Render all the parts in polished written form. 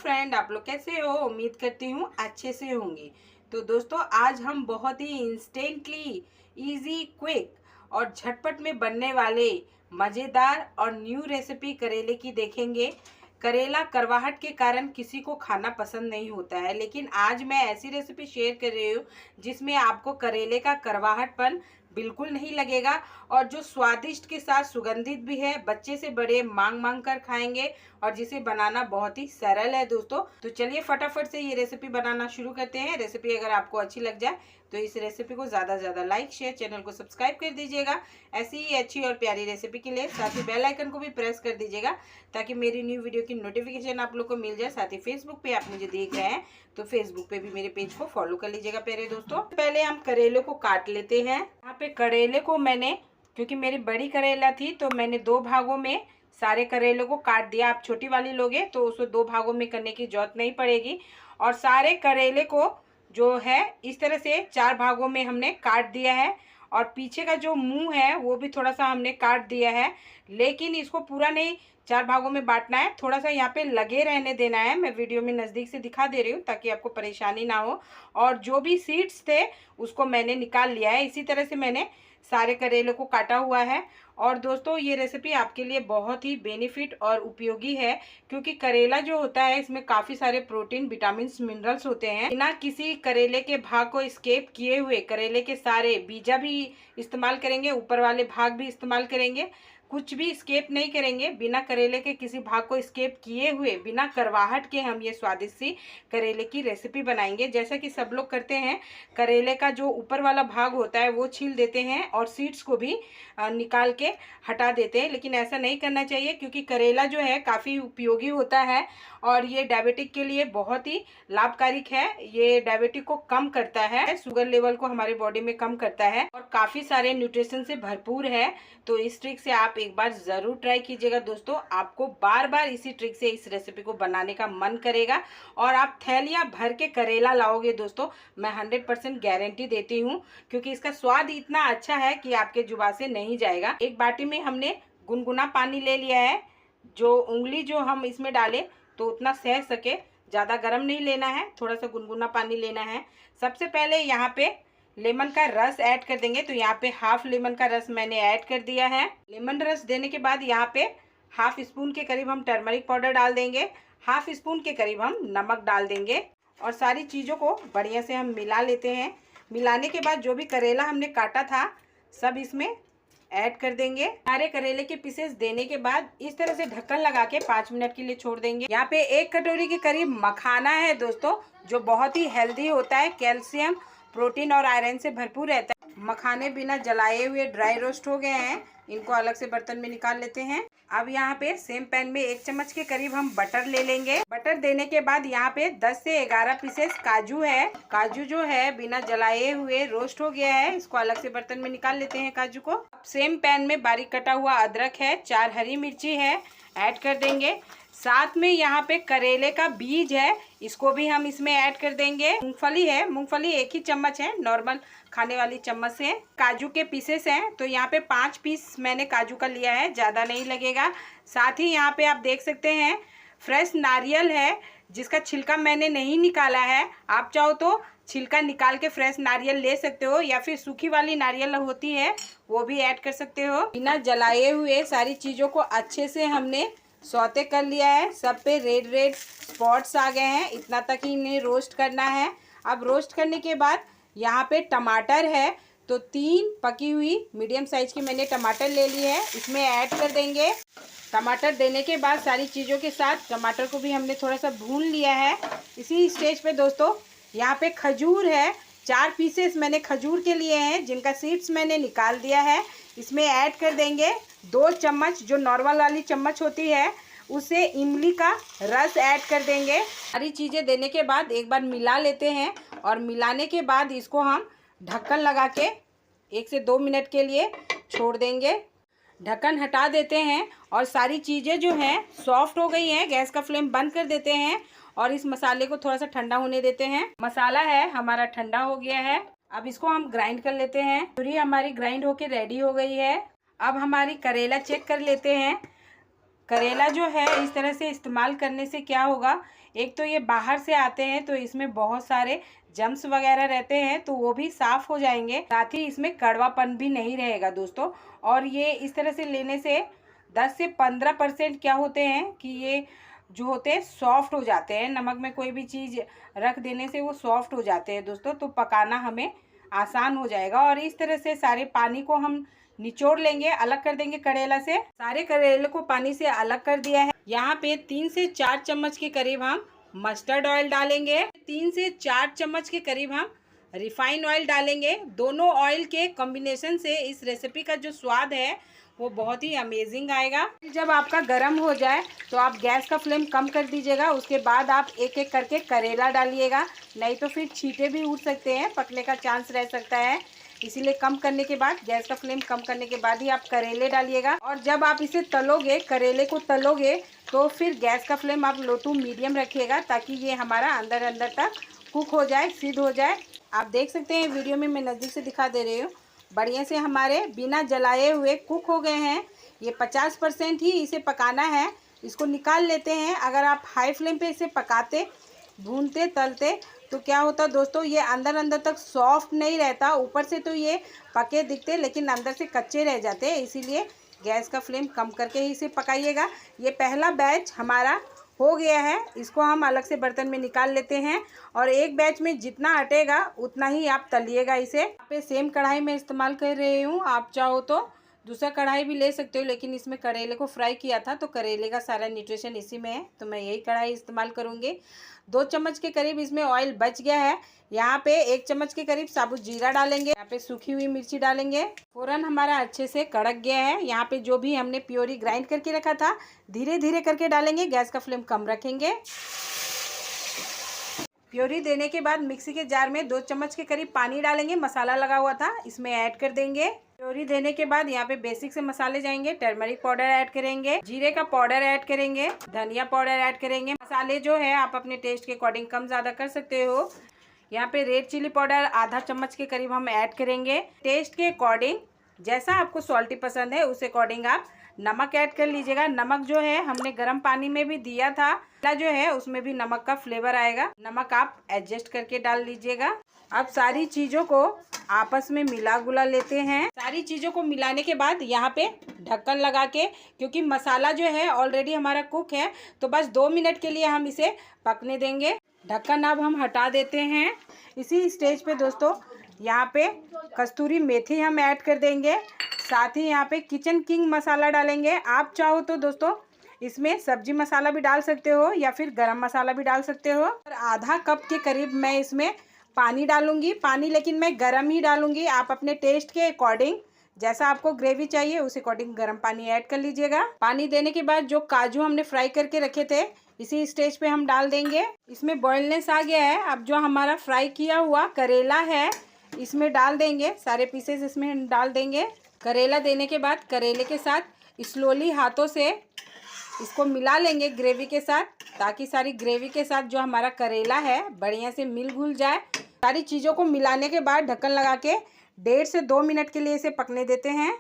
Friend, आप लोग कैसे हो? उम्मीद करती हूँ अच्छे से होंगे। तो दोस्तों, आज हम बहुत ही इंस्टेंटली, इजी, क्विक और झटपट में बनने वाले मज़ेदार और न्यू रेसिपी करेले की देखेंगे। करेला करवाहट के कारण किसी को खाना पसंद नहीं होता है, लेकिन आज मैं ऐसी रेसिपी शेयर कर रही हूँ जिसमें आपको करेले का करवाहटपन बिल्कुल नहीं लगेगा और जो स्वादिष्ट के साथ सुगंधित भी है, बच्चे से बड़े मांग मांग कर खाएंगे और जिसे बनाना बहुत ही सरल है दोस्तों। तो चलिए फटाफट से ये रेसिपी बनाना शुरू करते हैं। रेसिपी अगर आपको अच्छी लग जाए तो इस रेसिपी को ज़्यादा से ज़्यादा लाइक शेयर, चैनल को सब्सक्राइब कर दीजिएगा ऐसी ही अच्छी और प्यारी रेसिपी के लिए। साथ ही बेल आइकन को भी प्रेस कर दीजिएगा ताकि मेरी न्यू वीडियो की नोटिफिकेशन आप लोग को मिल जाए। साथ ही फेसबुक पे आप मुझे देख रहे हैं तो फेसबुक पे भी मेरे पेज को फॉलो कर लीजिएगा प्यारे दोस्तों। पहले हम करेले को काट लेते हैं। यहाँ पे करेले को मैंने, क्योंकि मेरी बड़ी करेला थी तो मैंने 2 भागों में सारे करेलों को काट दिया। आप छोटी वाली लोगे तो उसको 2 भागों में करने की जरूरत नहीं पड़ेगी। और सारे करेले को जो है इस तरह से 4 भागों में हमने काट दिया है और पीछे का जो मुंह है वो भी थोड़ा सा हमने काट दिया है, लेकिन इसको पूरा नहीं 4 भागों में बांटना है, थोड़ा सा यहाँ पे लगे रहने देना है। मैं वीडियो में नज़दीक से दिखा दे रही हूँ ताकि आपको परेशानी ना हो। और जो भी सीड्स थे उसको मैंने निकाल लिया है। इसी तरह से मैंने सारे करेले को काटा हुआ है। और दोस्तों, ये रेसिपी आपके लिए बहुत ही बेनिफिट और उपयोगी है, क्योंकि करेला जो होता है इसमें काफ़ी सारे प्रोटीन, विटामिन, मिनरल्स होते हैं। बिना किसी करेले के भाग को स्केप किए हुए करेले के सारे बीजा भी इस्तेमाल करेंगे, ऊपर वाले भाग भी इस्तेमाल करेंगे, कुछ भी स्केप नहीं करेंगे। बिना करेले के किसी भाग को स्केप किए हुए, बिना करवाहट के हम ये स्वादिष्ट सी करेले की रेसिपी बनाएंगे। जैसा कि सब लोग करते हैं, करेले का जो ऊपर वाला भाग होता है वो छील देते हैं और सीड्स को भी निकाल के हटा देते हैं, लेकिन ऐसा नहीं करना चाहिए क्योंकि करेला जो है काफ़ी उपयोगी होता है और ये डायबिटिक के लिए बहुत ही लाभकारिक है। ये डायबिटिक को कम करता है, शुगर लेवल को हमारे बॉडी में कम करता है और काफ़ी सारे न्यूट्रिशन से भरपूर है। तो इस ट्रिक से आप एक बार ज़रूर ट्राई कीजिएगा दोस्तों। आपको बार बार इसी ट्रिक से इस रेसिपी को बनाने का मन करेगा और आप थैलियाँ भर के करेला लाओगे दोस्तों, मैं 100% गारंटी देती हूँ, क्योंकि इसका स्वाद इतना अच्छा है कि आपके जुबान से नहीं जाएगा। एक बाटी में हमने गुनगुना पानी ले लिया है। जो उंगली जो हम इसमें डालें तो उतना सह सके, ज़्यादा गर्म नहीं लेना है, थोड़ा सा गुनगुना पानी लेना है। सबसे पहले यहाँ पे लेमन का रस ऐड कर देंगे। तो यहाँ पे हाफ लेमन का रस मैंने ऐड कर दिया है। लेमन रस देने के बाद यहाँ पे हाफ स्पून के करीब हम टर्मरिक पाउडर डाल देंगे, हाफ स्पून के करीब हम नमक डाल देंगे और सारी चीज़ों को बढ़िया से हम मिला लेते हैं। मिलाने के बाद जो भी करेला हमने काटा था सब इसमें ऐड कर देंगे। सारे करेले के पीसेस देने के बाद इस तरह से ढक्कन लगा के 5 मिनट के लिए छोड़ देंगे। यहाँ पे 1 कटोरी के करीब मखाना है दोस्तों, जो बहुत ही हेल्दी होता है, कैल्शियम, प्रोटीन और आयरन से भरपूर रहता है। मखाने बिना जलाए हुए ड्राई रोस्ट हो गए हैं, इनको अलग से बर्तन में निकाल लेते हैं। अब यहाँ पे सेम पैन में 1 चम्मच के करीब हम बटर ले लेंगे। बटर देने के बाद यहाँ पे 10 से 11 पीसेस काजू है। काजू जो है बिना जलाए हुए रोस्ट हो गया है, इसको अलग से बर्तन में निकाल लेते हैं काजू को। अब सेम पैन में बारीक कटा हुआ अदरक है, 4 हरी मिर्ची है, ऐड कर देंगे। साथ में यहाँ पे करेले का बीज है, इसको भी हम इसमें ऐड कर देंगे। मूंगफली है, मूंगफली 1 ही चम्मच है, नॉर्मल खाने वाली चम्मच से। काजू के पीसेस हैं तो यहाँ पे 5 पीस मैंने काजू का लिया है, ज़्यादा नहीं लगेगा। साथ ही यहाँ पे आप देख सकते हैं फ्रेश नारियल है, जिसका छिलका मैंने नहीं निकाला है। आप चाहो तो छिलका निकाल के फ्रेश नारियल ले सकते हो या फिर सूखी वाली नारियल होती है वो भी ऐड कर सकते हो। बिना जलाए हुए सारी चीज़ों को अच्छे से हमने सौते कर लिया है। सब पे रेड रेड स्पॉट्स आ गए हैं, इतना तक ही इन्हें रोस्ट करना है। अब रोस्ट करने के बाद यहाँ पे टमाटर है, तो 3 पकी हुई मीडियम साइज की मैंने टमाटर ले ली है, इसमें ऐड कर देंगे। टमाटर देने के बाद सारी चीज़ों के साथ टमाटर को भी हमने थोड़ा सा भून लिया है। इसी स्टेज पे दोस्तों यहाँ पे खजूर है, 4 पीसेस मैंने खजूर के लिए हैं, जिनका सीड्स मैंने निकाल दिया है, इसमें ऐड कर देंगे। 2 चम्मच जो नॉर्मल वाली चम्मच होती है उसे इमली का रस ऐड कर देंगे। सारी चीज़ें देने के बाद एक बार मिला लेते हैं और मिलाने के बाद इसको हम ढक्कन लगा के 1 से 2 मिनट के लिए छोड़ देंगे। ढक्कन हटा देते हैं और सारी चीज़ें जो हैं सॉफ्ट हो गई हैं। गैस का फ्लेम बंद कर देते हैं और इस मसाले को थोड़ा सा ठंडा होने देते हैं। मसाला है हमारा ठंडा हो गया है, अब इसको हम ग्राइंड कर लेते हैं। पूरी हमारी ग्राइंड होके रेडी हो गई है। अब हमारी करेला चेक कर लेते हैं। करेला जो है इस तरह से इस्तेमाल करने से क्या होगा, एक तो ये बाहर से आते हैं तो इसमें बहुत सारे जम्स वगैरह रहते हैं तो वो भी साफ़ हो जाएंगे, साथ ही इसमें कड़वापन भी नहीं रहेगा दोस्तों। और ये इस तरह से लेने से 10 से 15% क्या होते हैं कि ये जो होते हैं सॉफ्ट हो जाते हैं। नमक में कोई भी चीज़ रख देने से वो सॉफ्ट हो जाते हैं दोस्तों, तो पकाना हमें आसान हो जाएगा। और इस तरह से सारे पानी को हम निचोड़ लेंगे, अलग कर देंगे करेला से। सारे करेले को पानी से अलग कर दिया है। यहाँ पे 3 से 4 चम्मच के करीब हम मस्टर्ड ऑयल डालेंगे, 3 से 4 चम्मच के करीब हम रिफाइंड ऑयल डालेंगे। दोनों ऑयल के कॉम्बिनेशन से इस रेसिपी का जो स्वाद है वो बहुत ही अमेजिंग आएगा। जब आपका गर्म हो जाए तो आप गैस का फ्लेम कम कर दीजिएगा। उसके बाद आप एक एक करके करेला डालिएगा, नहीं तो फिर छींटे भी उड़ सकते हैं, पकने का चांस रह सकता है। इसीलिए कम करने के बाद, गैस का फ्लेम कम करने के बाद ही आप करेले डालिएगा। और जब आप इसे तलोगे, करेले को तलोगे, तो फिर गैस का फ्लेम आप लो टू मीडियम रखिएगा ताकि ये हमारा अंदर अंदर तक कुक हो जाए, सिद्ध हो जाए। आप देख सकते हैं वीडियो में, मैं नज़दीक से दिखा दे रही हूँ, बढ़िया से हमारे बिना जलाए हुए कुक हो गए हैं। ये 50% ही इसे पकाना है, इसको निकाल लेते हैं। अगर आप हाई फ्लेम पे इसे पकाते, भूनते, तलते तो क्या होता दोस्तों, ये अंदर अंदर तक सॉफ्ट नहीं रहता। ऊपर से तो ये पके दिखते लेकिन अंदर से कच्चे रह जाते हैं। इसीलिए गैस का फ्लेम कम करके ही इसे पकाइएगा। ये पहला बैच हमारा हो गया है, इसको हम अलग से बर्तन में निकाल लेते हैं। और एक बैच में जितना हटेगा उतना ही आप तलिएगा इसे। यहाँ पे सेम कढ़ाई में इस्तेमाल कर रही हूँ, आप चाहो तो दूसरा कढ़ाई भी ले सकते हो, लेकिन इसमें करेले को फ्राई किया था तो करेले का सारा न्यूट्रिशन इसी में है, तो मैं यही कढ़ाई इस्तेमाल करूँगी। 2 चम्मच के करीब इसमें ऑयल बच गया है। यहाँ पे 1 चम्मच के करीब साबुत जीरा डालेंगे, यहाँ पे सूखी हुई मिर्ची डालेंगे। फ़ौरन हमारा अच्छे से कड़क गया है। यहाँ पे जो भी हमने प्योरी ग्राइंड करके रखा था, धीरे धीरे करके डालेंगे, गैस का फ्लेम कम रखेंगे। प्योरी देने के बाद मिक्सी के जार में 2 चम्मच के करीब पानी डालेंगे, मसाला लगा हुआ था इसमें ऐड कर देंगे। प्योरी देने के बाद यहाँ पे बेसिक से मसाले जाएंगे। टर्मरिक पाउडर ऐड करेंगे, जीरे का पाउडर ऐड करेंगे, धनिया पाउडर ऐड करेंगे। मसाले जो है आप अपने टेस्ट के अकॉर्डिंग कम ज़्यादा कर सकते हो। यहाँ पे रेड चिली पाउडर आधा चम्मच के करीब हम ऐड करेंगे। टेस्ट के अकॉर्डिंग, जैसा आपको सॉल्टी पसंद है उस अकॉर्डिंग आप नमक ऐड कर लीजिएगा। नमक जो है हमने गर्म पानी में भी दिया था, जो है उसमें भी नमक का फ्लेवर आएगा। नमक आप एडजस्ट करके डाल लीजिएगा। अब सारी चीज़ों को आपस में मिला गुला लेते हैं। सारी चीज़ों को मिलाने के बाद यहाँ पे ढक्कन लगा के, क्योंकि मसाला जो है ऑलरेडी हमारा कुक है, तो बस 2 मिनट के लिए हम इसे पकने देंगे। ढक्कन अब हम हटा देते हैं। इसी स्टेज पे दोस्तों यहाँ पे कस्तूरी मेथी हम ऐड कर देंगे, साथ ही यहाँ पे किचन किंग मसाला डालेंगे। आप चाहो तो दोस्तों इसमें सब्जी मसाला भी डाल सकते हो या फिर गरम मसाला भी डाल सकते हो। और आधा कप के करीब मैं इसमें पानी डालूंगी, पानी लेकिन मैं गरम ही डालूंगी। आप अपने टेस्ट के अकॉर्डिंग, जैसा आपको ग्रेवी चाहिए उस अकॉर्डिंग गरम पानी ऐड कर लीजिएगा। पानी देने के बाद जो काजू हमने फ्राई करके रखे थे, इसी स्टेज पे हम डाल देंगे। इसमें बॉइलनेस आ गया है। अब जो हमारा फ्राई किया हुआ करेला है इसमें डाल देंगे, सारे पीसेस इसमें डाल देंगे। करेला देने के बाद करेले के साथ स्लोली हाथों से इसको मिला लेंगे ग्रेवी के साथ, ताकि सारी ग्रेवी के साथ जो हमारा करेला है बढ़िया से मिल घुल जाए। सारी चीज़ों को मिलाने के बाद ढक्कन लगा के 1.5 से 2 मिनट के लिए इसे पकने देते हैं।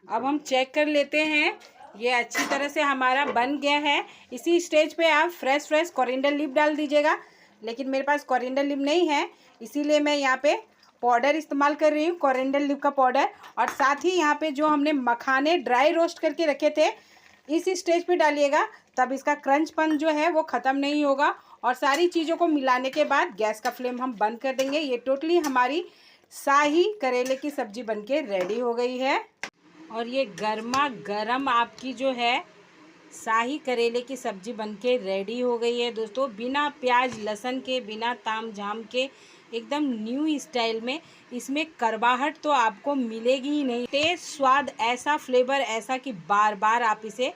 अब हम चेक कर लेते हैं, ये अच्छी तरह से हमारा बन गया है। इसी स्टेज पे आप फ्रेश कोरिएंडर लीफ डाल दीजिएगा, लेकिन मेरे पास कोरिएंडर लीफ नहीं है, इसीलिए मैं यहाँ पे पाउडर इस्तेमाल कर रही हूँ, कोरिएंडर लीफ का पाउडर। और साथ ही यहाँ पे जो हमने मखाने ड्राई रोस्ट करके रखे थे, इस स्टेज पे डालिएगा, तब इसका क्रंचपन जो है वो ख़त्म नहीं होगा। और सारी चीज़ों को मिलाने के बाद गैस का फ्लेम हम बंद कर देंगे। ये टोटली हमारी शाही करेले की सब्ज़ी बनके रेडी हो गई है। और ये गर्मा गर्म आपकी जो है शाही करेले की सब्ज़ी बनके रेडी हो गई है दोस्तों, बिना प्याज लहसुन के, बिना ताम झाम के, एकदम न्यू स्टाइल में। इसमें करवाहट तो आपको मिलेगी ही नहीं। टेस्ट, स्वाद, ऐसा फ्लेवर ऐसा कि बार बार आप इसे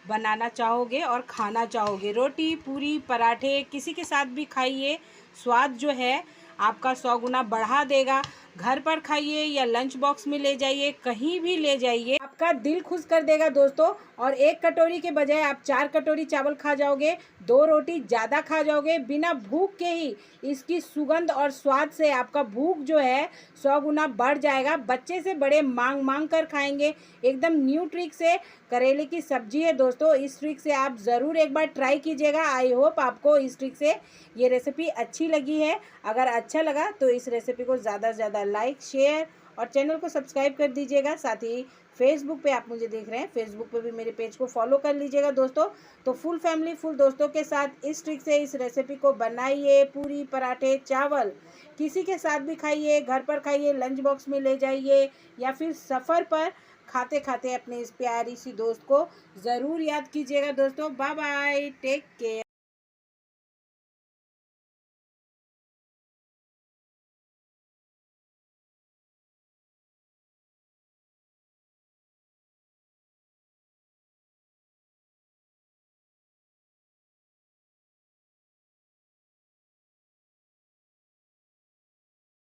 बनाना चाहोगे और खाना चाहोगे। रोटी, पूरी, पराठे किसी के साथ भी खाइए, स्वाद जो है आपका 100 गुना बढ़ा देगा। घर पर खाइए या लंच बॉक्स में ले जाइए, कहीं भी ले जाइए, आप आपका दिल खुश कर देगा दोस्तों। और एक कटोरी के बजाय आप 4 कटोरी चावल खा जाओगे, 2 रोटी ज़्यादा खा जाओगे बिना भूख के ही। इसकी सुगंध और स्वाद से आपका भूख जो है 100 गुना बढ़ जाएगा। बच्चे से बड़े मांग मांग कर खाएंगे। एकदम न्यू ट्रिक से करेले की सब्जी है दोस्तों। इस ट्रिक से आप ज़रूर एक बार ट्राई कीजिएगा। आई होप आपको इस ट्रिक से ये रेसिपी अच्छी लगी है। अगर अच्छा लगा तो इस रेसिपी को ज़्यादा से ज़्यादा लाइक, शेयर और चैनल को सब्सक्राइब कर दीजिएगा। साथ ही फेसबुक पे आप मुझे देख रहे हैं, फेसबुक पे भी मेरे पेज को फॉलो कर लीजिएगा दोस्तों। तो फुल फैमिली, फुल दोस्तों के साथ इस ट्रिक से इस रेसिपी को बनाइए। पूरी, पराठे, चावल किसी के साथ भी खाइए, घर पर खाइए, लंच बॉक्स में ले जाइए या फिर सफ़र पर खाते खाते अपने इस प्यारी सी दोस्त को ज़रूर याद कीजिएगा दोस्तों। Bye bye, take care.